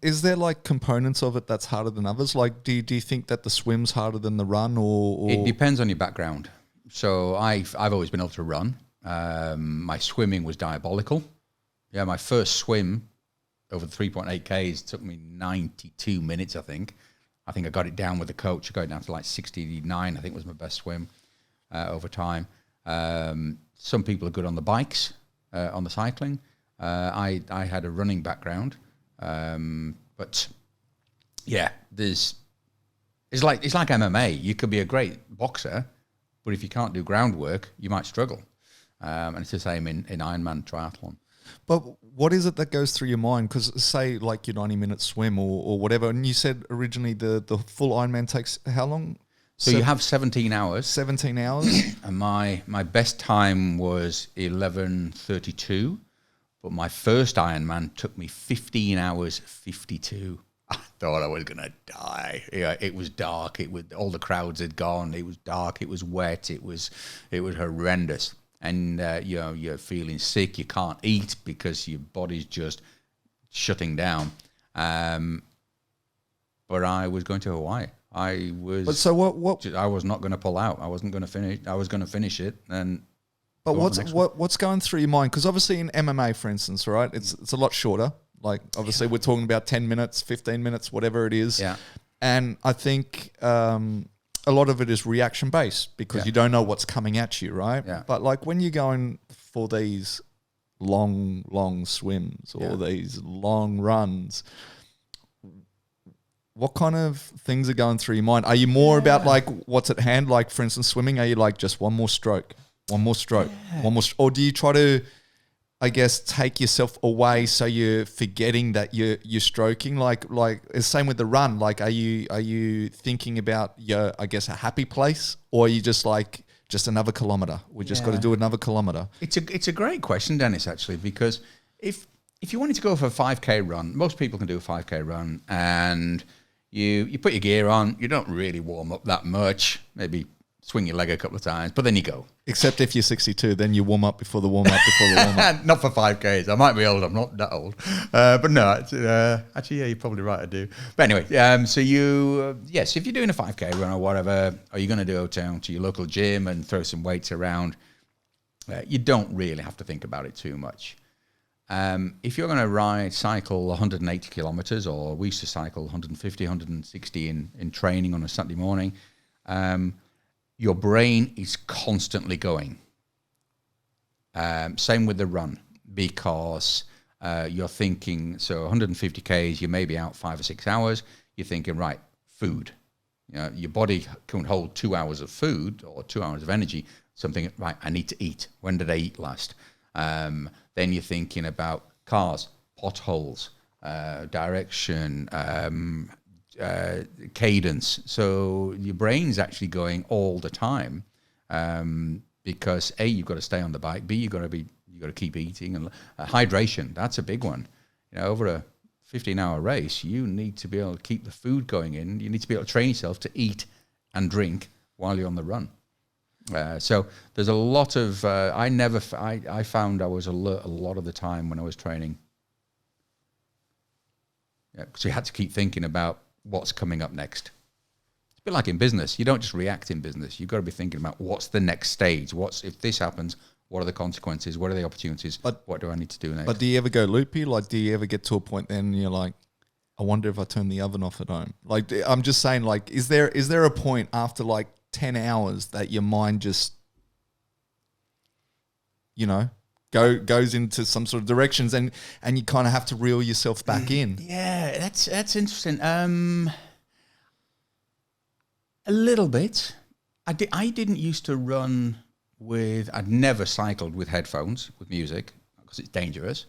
Is there like components of it that's harder than others? Like, do you think that the swim's harder than the run, or? It depends on your background. So I've always been able to run. My swimming was diabolical. Yeah, my first swim over the 3.8 Ks took me 92 minutes, I think. I think I got it down with the coach. I got it down to like 69, I think was my best swim over time. Some people are good on the bikes, on the cycling. I had a running background. But yeah, it's like MMA. You could be a great boxer, but if you can't do groundwork, you might struggle. And it's the same in Ironman triathlon. But what is it that goes through your mind? Because say like your 90-minute swim or whatever, and you said originally the full Ironman takes how long? So you have 17 hours. 17 hours? And my best time was 11:32, but my first Ironman took me 15 hours 52. I thought I was going to die. Yeah, it was dark. All the crowds had gone. It was dark. It was wet. It was horrendous. And you're feeling sick. You can't eat because your body's just shutting down. But I was going to Hawaii. But so what? I was not going to pull out. I wasn't going to finish. I was going to finish it. But what's going through your mind? Because obviously in MMA, for instance, right, it's a lot shorter. Like obviously we're talking about 10 minutes, 15 minutes, whatever it is. Yeah. And I think a lot of it is reaction based because you don't know what's coming at you, right? Yeah. But like when you're going for these long swims or these long runs, what kind of things are going through your mind? Are you more about like what's at hand? Like for instance, swimming, are you like just one more stroke, one more, or do you try to, I guess, take yourself away so you're forgetting that you're stroking? Like it's same with the run. Like are you thinking about your, I guess, a happy place, or are you just like just another kilometer? We just got to do another kilometer. It's a great question, Dennis, actually, because if you wanted to go for a 5K run, most people can do a 5K run, and you put your gear on, you don't really warm up that much, maybe swing your leg a couple of times, but then you go. Except if you're 62, then you warm up before the warm up. Not for 5Ks. I might be old. I'm not that old. But no, actually, yeah, you're probably right, I do. But anyway, so yes, if you're doing a 5K run or whatever, or you're going to go down to your local gym and throw some weights around, you don't really have to think about it too much. If you're going to cycle 180 kilometers, or we used to cycle 150, 160 in training on a Saturday morning, your brain is constantly going. Same with the run, because you're thinking, so 150 Ks, you may be out 5 or 6 hours. You're thinking, right, food. Your body can hold 2 hours of food or 2 hours of energy. Something, right, I need to eat. When did I eat last? Then you're thinking about cars, potholes, direction, cadence. So your brain's actually going all the time, because A, you've got to stay on the bike. B, you've got to keep eating, and hydration. That's a big one. Over a 15-hour race, you need to be able to keep the food going in. You need to be able to train yourself to eat and drink while you're on the run. So there's a lot of. I found I was alert a lot of the time when I was training. Because you had to keep thinking about what's coming up next. It's a bit like in business. You don't just react in business. You've got to be thinking about what's the next stage. If this happens, what are the consequences? What are the opportunities? What do I need to do next? But do you ever go loopy? Like, do you ever get to a point then you're like, I wonder if I turn the oven off at home? Like, I'm just saying, like, is there a point after like 10 hours that your mind just, goes into some sort of directions and you kind of have to reel yourself back in? Yeah, that's interesting. A little bit. I didn't used to run I'd never cycled with headphones, with music, because it's dangerous.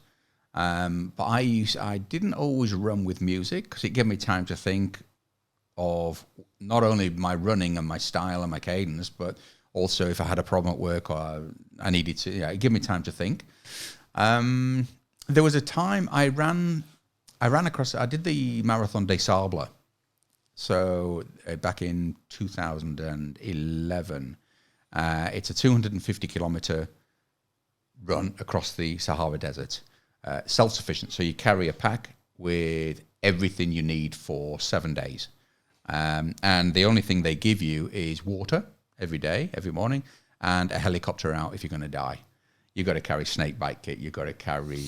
But I didn't always run with music because it gave me time to think of not only my running and my style and my cadence, but also if I had a problem at work or I needed to, it gave me time to think. There was a time I did the Marathon des Sables. So back in 2011, it's a 250 kilometer run across the Sahara Desert, self-sufficient. So you carry a pack with everything you need for 7 days. And the only thing they give you is water every day, every morning, and a helicopter out if you're going to die. You've got to carry snake bite kit. You've got to carry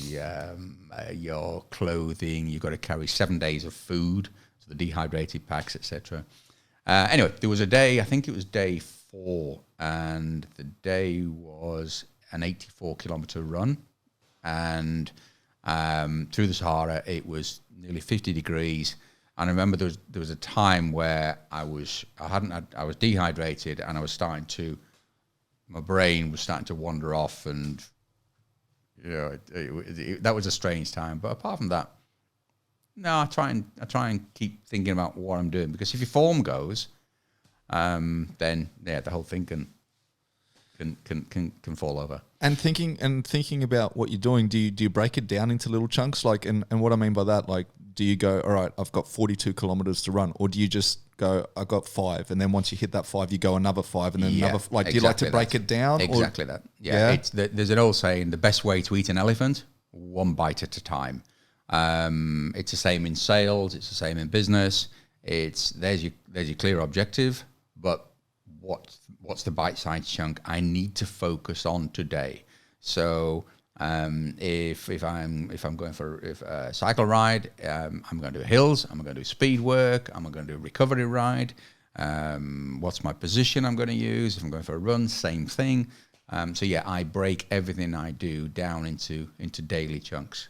your clothing. You've got to carry 7 days of food, so the dehydrated packs, etc. Anyway, there was a day, I think it was day 4, and the day was an 84-kilometer run. And through the Sahara, it was nearly 50 degrees. And I remember there was a time where I was dehydrated, and I was starting to, my brain was starting to wander off, and that was a strange time. But apart from that, no, I try and keep thinking about what I'm doing, because if your form goes, then the whole thing can fall over. And thinking about what you're doing, do you break it down into little chunks? Like, and what I mean by that, like, do you go, all right, I've got 42 kilometers to run, or do you just go, I got 5, and then once you hit that 5, you go another 5, and then another? Like, do you like to break it down? Exactly that. Yeah. There's an old saying: the best way to eat an elephant, one bite at a time. It's the same in sales. It's the same in business. There's your clear objective, but what's the bite-sized chunk I need to focus on today? So if I'm going for a cycle ride, I'm going to do hills. I'm going to do speed work. I'm going to do a recovery ride. What's my position I'm going to use? If I'm going for a run, same thing. So I break everything I do down into daily chunks.